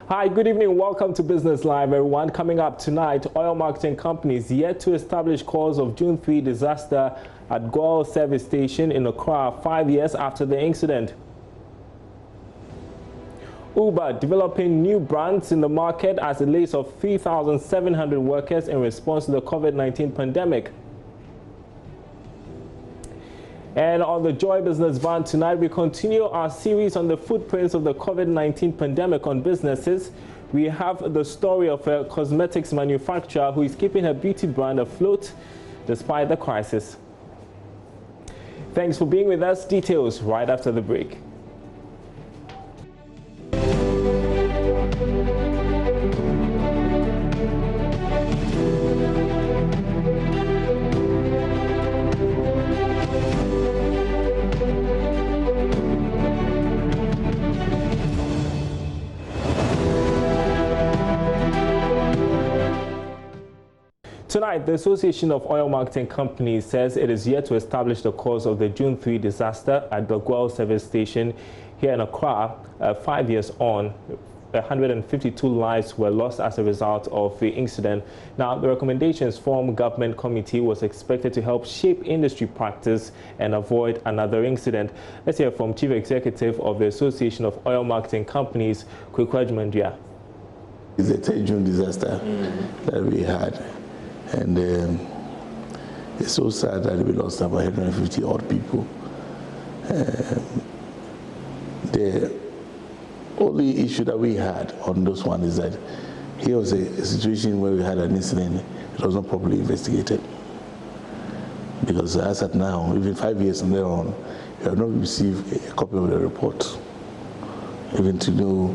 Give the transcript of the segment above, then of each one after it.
Hi, good evening. Welcome to Business Live, everyone. Coming up tonight, oil marketing companies yet to establish cause of June 3 disaster at Goil service station in Accra 5 years after the incident. Uber developing new brands in the market as it lays off 3,700 workers in response to the COVID-19 pandemic. And on the Joy Business Van tonight, we continue our series on the footprints of the COVID-19 pandemic on businesses. We have the story of a cosmetics manufacturer who is keeping her beauty brand afloat despite the crisis. Thanks for being with us. Details right after the break. Tonight, the Association of Oil Marketing Companies says it is yet to establish the cause of the June 3 disaster at the Goil service station here in Accra. 5 years on, 152 lives were lost as a result of the incident. Now, the recommendations from government committee was expected to help shape industry practice and avoid another incident. Let's hear from Chief Executive of the Association of Oil Marketing Companies, Aboagye-Wiafe. It's a 10 June disaster that we had. And it's so sad that we lost about 150 odd people. The only issue that we had on this one is that here was a situation where we had an incident. It was not properly investigated. Because as at now, even 5 years from there on, we have not received a copy of the report, even to know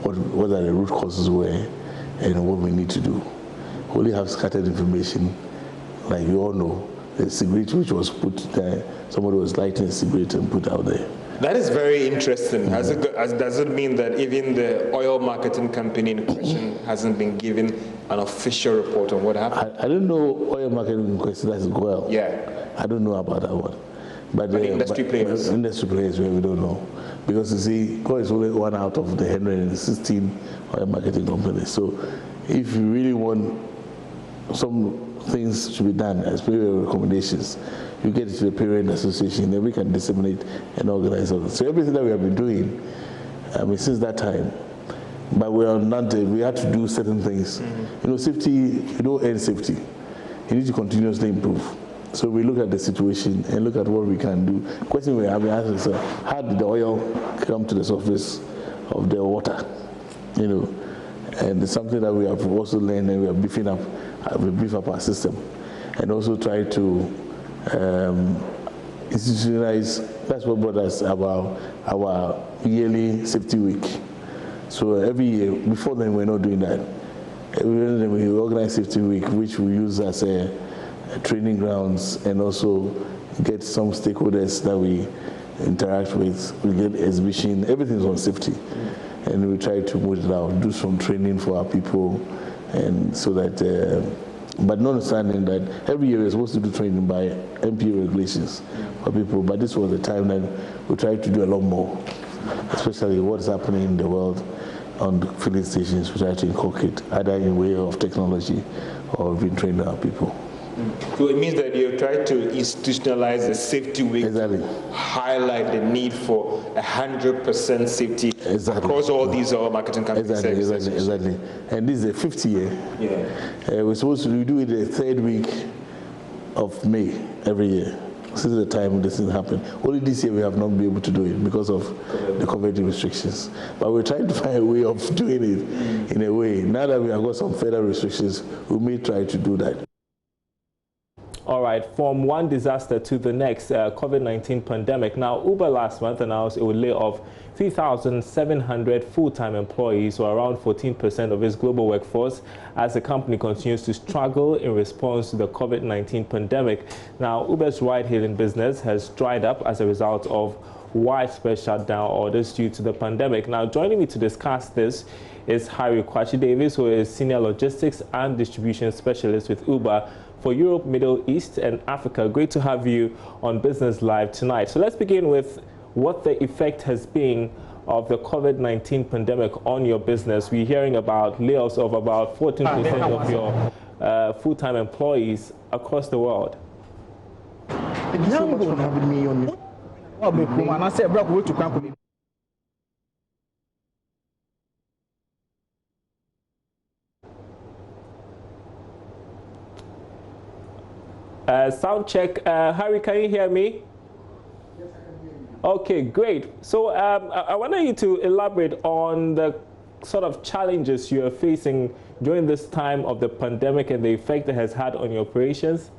what are the root causes were and what we need to do. We only have scattered information, like you all know, the cigarette which was put there, somebody was lighting a cigarette and put out there. That is very interesting. Does it mean that even the oil marketing company in question hasn't been given an official report on what happened? I don't know oil marketing in question, that's Goil. Yeah. I don't know about that one. But industry players? Industry players, we don't know. Because you see, Goil is only one out of the 116 oil marketing companies. So if you really want some things should be done as per your recommendations, you get to the parent association, then we can disseminate and organize all this. So everything that we have been doing, since that time, but we are not, we had to do certain things. You know, safety, you don't end safety. You need to continuously improve. So we look at the situation and look at what we can do. The question we have been asking is, how did the oil come to the surface of the water? You know, and it's something that we have also learned, and we are beefing up. We beef up our system, and also try to institutionalize. That's what brought us about our yearly safety week. So every year, before then we're not doing that. We organize safety week, which we use as a training grounds, and also get some stakeholders that we interact with. We get exhibition, everything's on safety. And we try to put it out, do some training for our people, and so that, but not understanding that every year we're supposed to do training by MPA regulations for people, but this was the time that we tried to do a lot more, especially what's happening in the world on the filling stations. We try to inculcate either in way of technology or we've been training our people. So it means that you try to institutionalize the safety week, exactly. Highlight the need for 100% safety across all these marketing companies. Exactly. And this is the 50th year. Yeah. We're supposed to do it the 3rd week of May every year. Since the time this didn't happen. Only this year we have not been able to do it because of the COVID restrictions. But we're trying to find a way of doing it in a way. Now that we have got some further restrictions, we may try to do that. All right, from one disaster to the next, COVID-19 pandemic. Now, Uber last month announced it would lay off 3,700 full-time employees, or around 14% of its global workforce, as the company continues to struggle in response to the COVID-19 pandemic. Now, Uber's ride-hailing business has dried up as a result of widespread shutdown orders due to the pandemic. Now, joining me to discuss this is Harry Kwachi-Davis, who is Senior Logistics and Distribution Specialist with Uber for Europe, Middle East, and Africa. Great to have you on Business Live tonight. So let's begin with what the effect has been of the COVID-19 pandemic on your business? We're hearing about layoffs of about 14% of your full-time employees across the world. Thank you so much for having me on your sound check. Harry, can you hear me? Yes, I can hear you. Okay, great. So I want you to elaborate on the sort of challenges you are facing during this time of the pandemic and the effect it has had on your operations.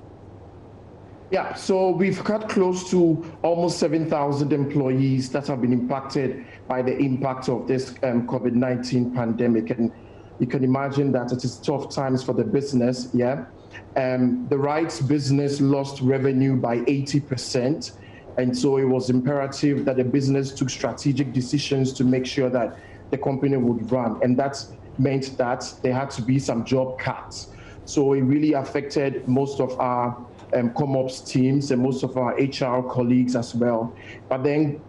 Yeah, so we've got close to almost 7,000 employees that have been impacted by the impact of this COVID-19 pandemic. And you can imagine that it is tough times for the business, yeah. The rights business lost revenue by 80%. And so it was imperative that the business took strategic decisions to make sure that the company would run. And that meant that there had to be some job cuts. So it really affected most of our ComOps teams and most of our HR colleagues as well. But then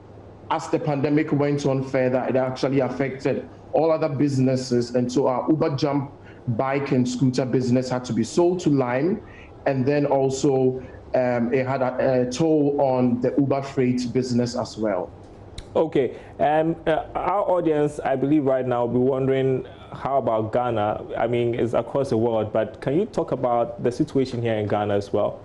as the pandemic went on further, it actually affected all other businesses. And so our Uber Jump bike and scooter business had to be sold to Lime. And then also it had a toll on the Uber Freight business as well. Okay, our audience, I believe right now, will be wondering, how about Ghana? I mean, it's across the world, but can you talk about the situation here in Ghana as well?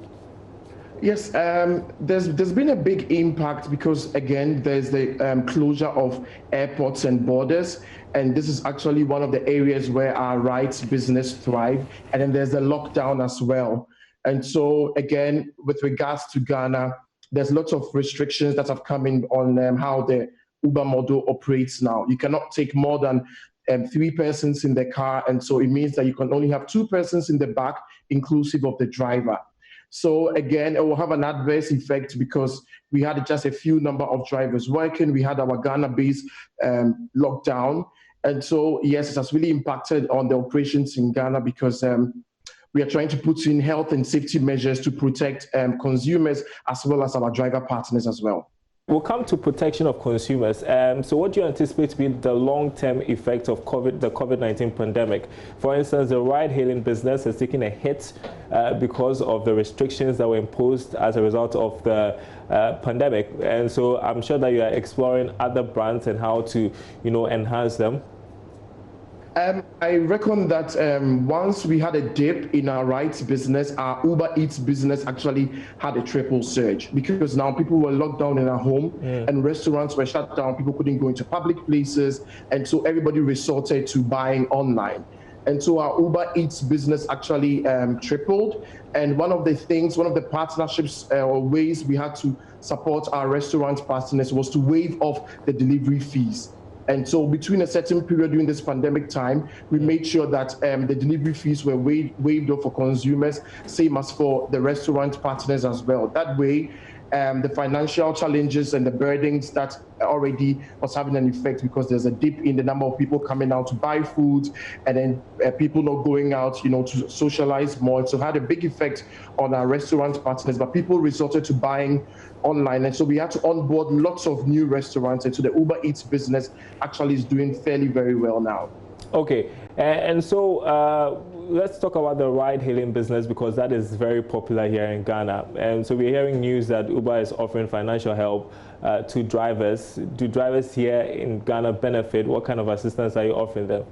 Yes, there's been a big impact because, again, there's the closure of airports and borders. And this is actually one of the areas where our rights business thrive. And then there's the lockdown as well. And so, again, with regards to Ghana, there's lots of restrictions that have come in on how the Uber model operates now. You cannot take more than 3 persons in the car. And so it means that you can only have 2 persons in the back, inclusive of the driver. So again, it will have an adverse effect because we had just a few number of drivers working. We had our Ghana-based lockdown. And so, yes, it has really impacted on the operations in Ghana because we are trying to put in health and safety measures to protect consumers as well as our driver partners as well. We'll come to protection of consumers. So what do you anticipate to be the long-term effect of the COVID-19 pandemic? For instance, the ride-hailing business has taken a hit because of the restrictions that were imposed as a result of the pandemic. And so I'm sure that you are exploring other brands and how to, enhance them. I reckon that once we had a dip in our rights business, our Uber Eats business actually had a triple surge because now people were locked down in our home and restaurants were shut down. People couldn't go into public places. And so everybody resorted to buying online. And so our Uber Eats business actually tripled. And one of the partnerships or ways we had to support our restaurant partners was to waive off the delivery fees. And so between a certain period during this pandemic time, we made sure that the delivery fees were waived off for consumers, same as for the restaurant partners as well. That way, the financial challenges and the burdens that already was having an effect because there's a dip in the number of people coming out to buy food and then people not going out, to socialize more. So it had a big effect on our restaurant partners, but people resorted to buying online. And so we had to onboard lots of new restaurants. And so the Uber Eats business actually is doing fairly very well now. Okay, and so let's talk about the ride-hailing business because that is very popular here in Ghana. And so we're hearing news that Uber is offering financial help to drivers. Do drivers here in Ghana benefit? What kind of assistance are you offering them?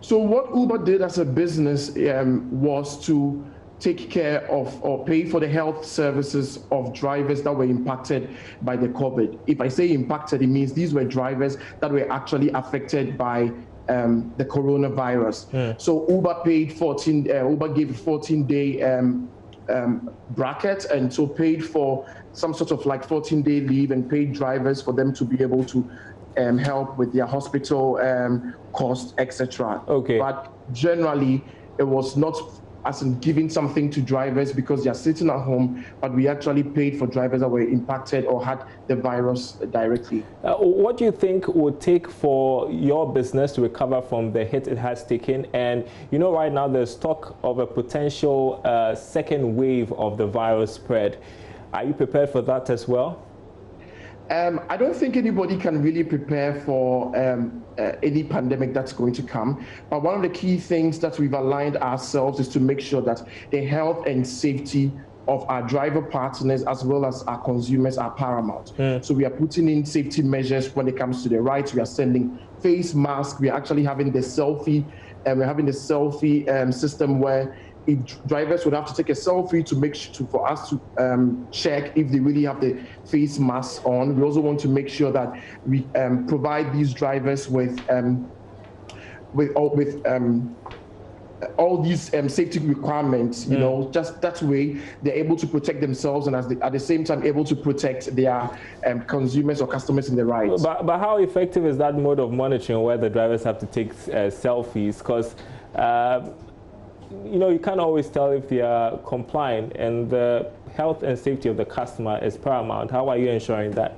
So what Uber did as a business was to take care of or pay for the health services of drivers that were impacted by the COVID. If I say impacted, it means these were drivers that were actually affected by the coronavirus. So Uber paid Uber gave a 14-day bracket, and so paid for some sort of like 14-day leave and paid drivers for them to be able to help with their hospital costs, etc. Okay. But generally, it was not as in giving something to drivers because they are sitting at home, but we actually paid for drivers that were impacted or had the virus directly. What do you think would take for your business to recover from the hit it has taken? And right now there's talk of a potential second wave of the virus spread. Are you prepared for that as well? I don't think anybody can really prepare for any pandemic that's going to come. But one of the key things that we've aligned ourselves is to make sure that the health and safety of our driver partners as well as our consumers are paramount. So we are putting in safety measures when it comes to the rides. We are sending face masks. We are actually having the selfie, system where drivers would have to take a selfie to make sure for us to check if they really have the face masks on. We also want to make sure that we provide these drivers with all these safety requirements, you know, just that way they're able to protect themselves and at the same time able to protect their consumers or customers in the rides. But how effective is that mode of monitoring where the drivers have to take selfies? Because you know, you can't always tell if they are compliant, and the health and safety of the customer is paramount. How are you ensuring that?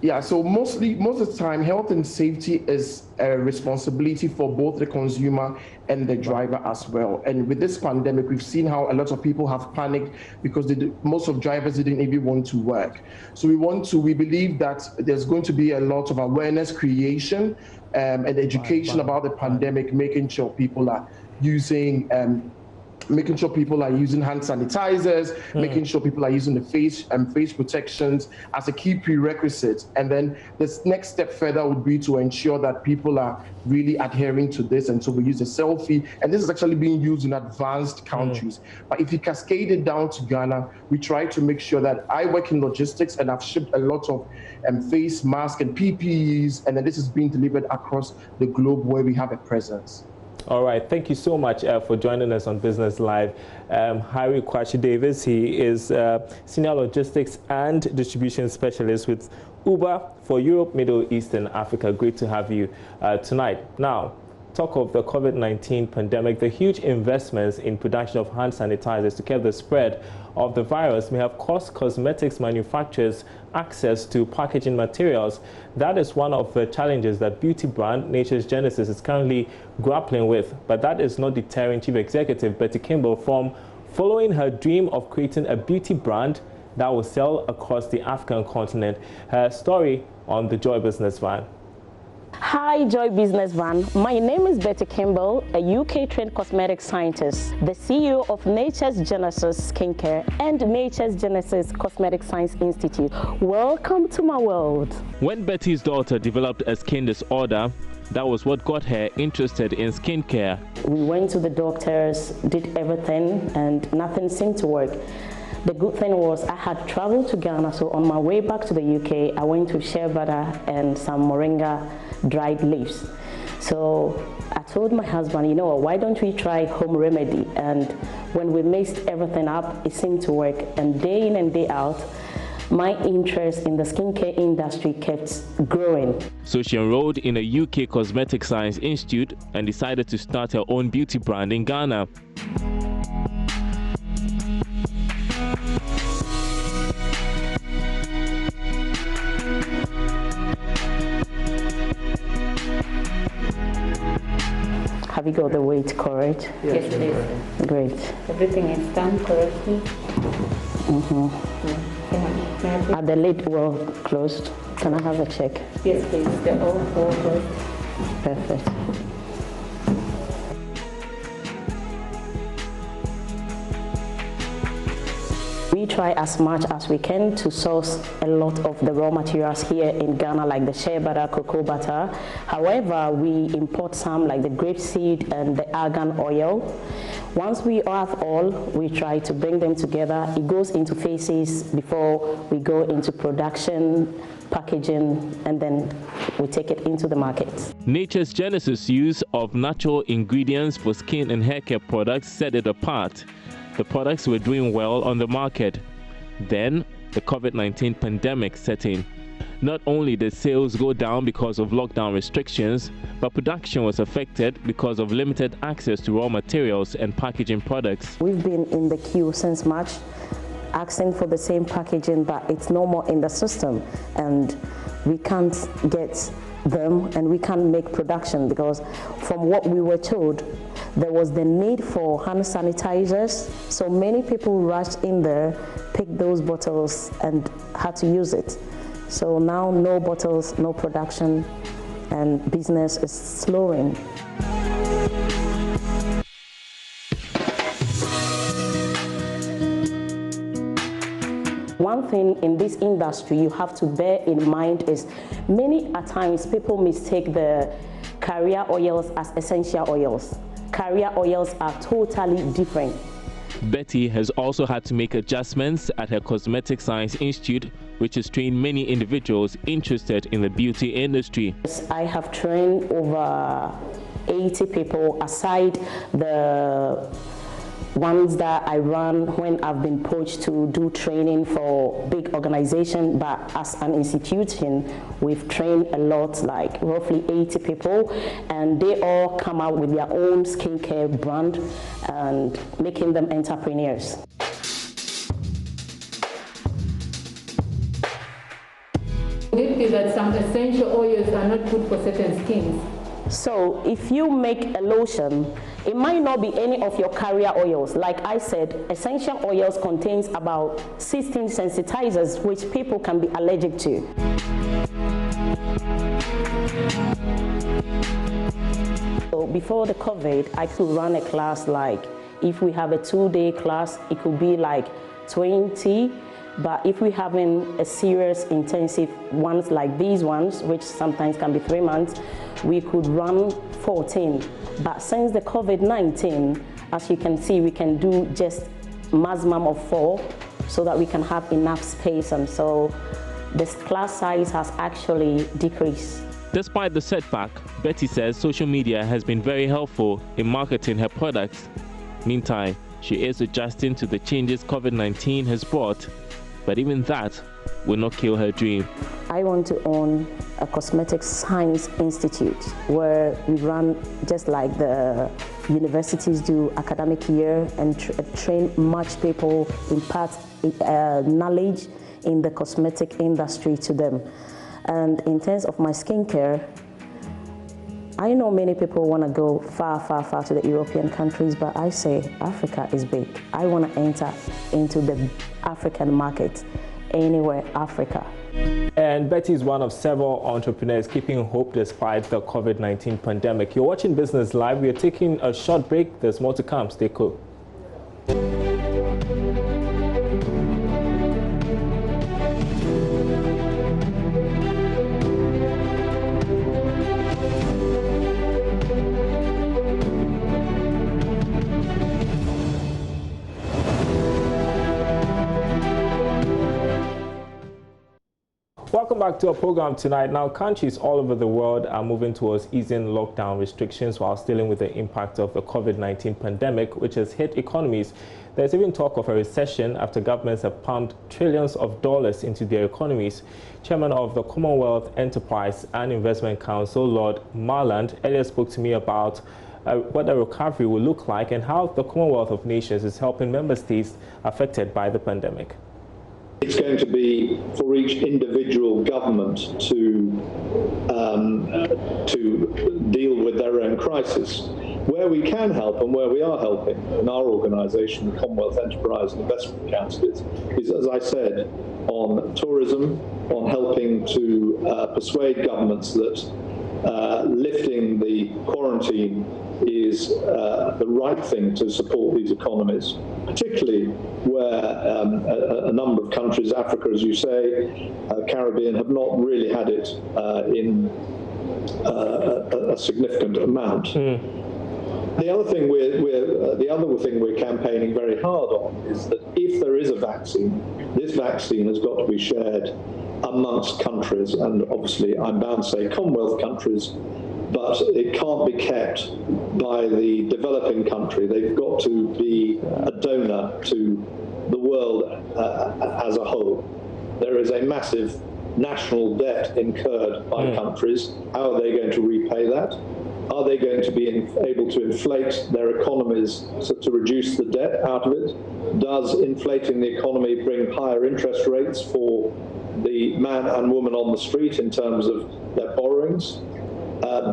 Yeah, so most of the time, health and safety is a responsibility for both the consumer and the driver as well. And with this pandemic, we've seen how a lot of people have panicked because most of drivers didn't even want to work. So we believe that there's going to be a lot of awareness creation and education about the pandemic, making sure people are using hand sanitizers, making sure people are using the face protections as a key prerequisite. And then this next step further would be to ensure that people are really adhering to this. And so we use a selfie, and this is actually being used in advanced countries. But if you cascade it down to Ghana, we try to make sure that I work in logistics and I've shipped a lot of face masks and PPEs, and then this is being delivered across the globe where we have a presence. All right, thank you so much for joining us on Business Live. Harry Kwashi Davis, he is Senior Logistics and Distribution Specialist with Uber for Europe, Middle East and Africa. Great to have you tonight. Now, talk of the COVID-19 pandemic, the huge investments in production of hand sanitizers to curb the spread of the virus may have cost cosmetics manufacturers access to packaging materials. That is one of the challenges that beauty brand Nature's Genesis is currently grappling with. But that is not deterring Chief Executive Betty Kimball from following her dream of creating a beauty brand that will sell across the African continent. Her story on the Joy Business Van. Hi, Joy Business Van. My name is Betty Kimball, a UK-trained cosmetic scientist, the CEO of Nature's Genesis Skincare and Nature's Genesis Cosmetic Science Institute. Welcome to my world. When Betty's daughter developed a skin disorder, that was what got her interested in skincare. We went to the doctors, did everything, and nothing seemed to work. The good thing was I had traveled to Ghana, so on my way back to the UK, I went to shea butter and some moringa dried leaves. So I told my husband, you know what, why don't we try home remedy? And when we mixed everything up, it seemed to work. And day in and day out, my interest in the skincare industry kept growing. So she enrolled in a UK Cosmetic Science Institute and decided to start her own beauty brand in Ghana. Have you got the weight correct? Yes, it is. Great. Everything is done correctly. Are the lid well closed? Can I have a check? Yes, please. They're all closed. Perfect. We try as much as we can to source a lot of the raw materials here in Ghana, like the shea butter, cocoa butter. However, we import some like the grapeseed and the argan oil. Once we have all, we try to bring them together. It goes into phases before we go into production, packaging, and then we take it into the market. Nature's Genesis use of natural ingredients for skin and hair care products set it apart. The products were doing well on the market. Then the COVID-19 pandemic set in. Not only did sales go down because of lockdown restrictions, but production was affected because of limited access to raw materials and packaging products. We've been in the queue since March, asking for the same packaging, but it's no more in the system, and we can't get them and we can't make production because from what we were told, there was the need for hand sanitizers, so many people rushed in there, picked those bottles and had to use it. So now no bottles, no production, and business is slowing. One thing in this industry you have to bear in mind is many a times people mistake the carrier oils as essential oils. Carrier oils are totally different. Betty has also had to make adjustments at her Cosmetic Science Institute, which has trained many individuals interested in the beauty industry. I have trained over 80 people aside the ones that I run when I've been poached to do training for big organizations, but as an institution, we've trained a lot, like roughly 80 people, and they all come out with their own skincare brand and making them entrepreneurs. Would it be that some essential oils are not good for certain skins? So if you make a lotion, it might not be any of your carrier oils. Like I said, essential oils contains about 16 sensitizers which people can be allergic to. So before the COVID, I could run a class, like if we have a 2-day class, it could be like 20. But if we're having a serious intensive ones like these ones, which sometimes can be 3 months, we could run 14. But since the COVID-19, as you can see, we can do just maximum of 4 so that we can have enough space. And so this class size has actually decreased. Despite the setback, Betty says social media has been very helpful in marketing her products. Meantime, she is adjusting to the changes COVID-19 has brought, but even that will not kill her dream. I want to own a Cosmetic Science Institute where we run just like the universities do academic year and train much people, impart knowledge in the cosmetic industry to them. And in terms of my skincare, I know many people want to go far, far, far to the European countries, but I say Africa is big. I want to enter into the African market, anywhere Africa. And Betty is one of several entrepreneurs keeping hope despite the COVID-19 pandemic. You're watching Business Live. We are taking a short break. There's more to come. Stay cool. Welcome back to our program tonight. Now, countries all over the world are moving towards easing lockdown restrictions while dealing with the impact of the COVID-19 pandemic, which has hit economies. There's even talk of a recession after governments have pumped trillions of dollars into their economies. Chairman of the Commonwealth Enterprise and Investment Council, Lord Marland, earlier spoke to me about what the recovery will look like and how the Commonwealth of Nations is helping member states affected by the pandemic. It's going to be for each individual government to deal with their own crisis. Where we can help and where we are helping in our organisation, the Commonwealth Enterprise and Investment Council, is, as I said, on tourism, on helping to persuade governments that lifting the quarantine is the right thing to support these economies, particularly where a number of countries, Africa, as you say, Caribbean, have not really had it in a significant amount. The other thing we're campaigning very hard on is that if there is a vaccine, this vaccine has got to be shared amongst countries, and obviously I'm bound to say Commonwealth countries, but it can't be kept by the developing country. They've got to be a donor to the world as a whole. There is a massive national debt incurred by countries. How are they going to repay that? Are they going to be able to inflate their economies to reduce the debt out of it? Does inflating the economy bring higher interest rates for the man and woman on the street in terms of their borrowings?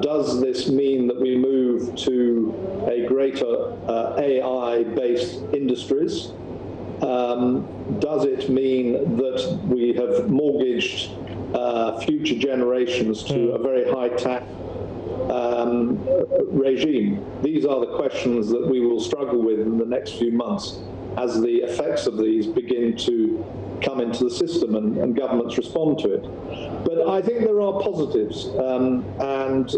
Does this mean that we move to a greater AI-based industries? Does it mean that we have mortgaged future generations to a very high tax regime? These are the questions that we will struggle with in the next few months as the effects of these begin to come into the system and governments respond to it. But I think there are positives, and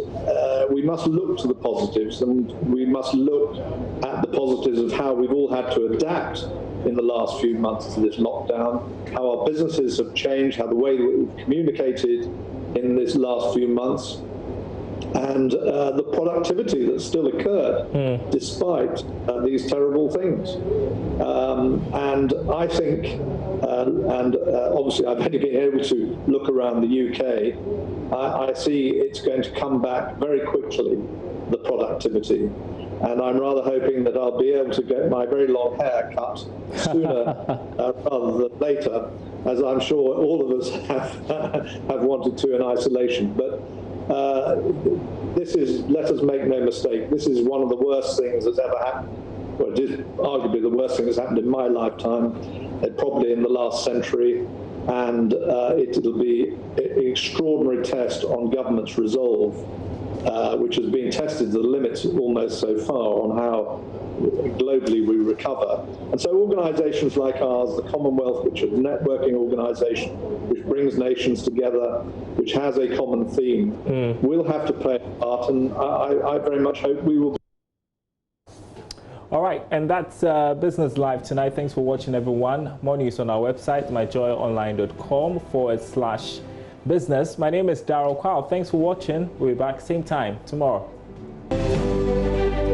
we must look to the positives, and we must look at the positives of how we've all had to adapt in the last few months to this lockdown, how our businesses have changed, how the way that we've communicated in this last few months, and the productivity that still occurred despite these terrible things. And I think, obviously I've only been able to look around the UK, I see it's going to come back very quickly, the productivity. And I'm rather hoping that I'll be able to get my very long hair cut sooner rather than later, as I'm sure all of us have wanted to in isolation. But this is, let us make no mistake, this is one of the worst things that's ever happened. Well, it is arguably the worst thing that's happened in my lifetime, probably in the last century, and it'll be an extraordinary test on government's resolve, which has been tested to the limits almost so far on how globally we recover. And so organisations like ours, the Commonwealth, which is a networking organisation, which brings nations together, which has a common theme, will have to play a part, and I very much hope we will. All right, and that's Business Live tonight. Thanks for watching, everyone. More news on our website, myjoyonline.com/business. My name is Darryl Kwao. Thanks for watching. We'll be back same time tomorrow.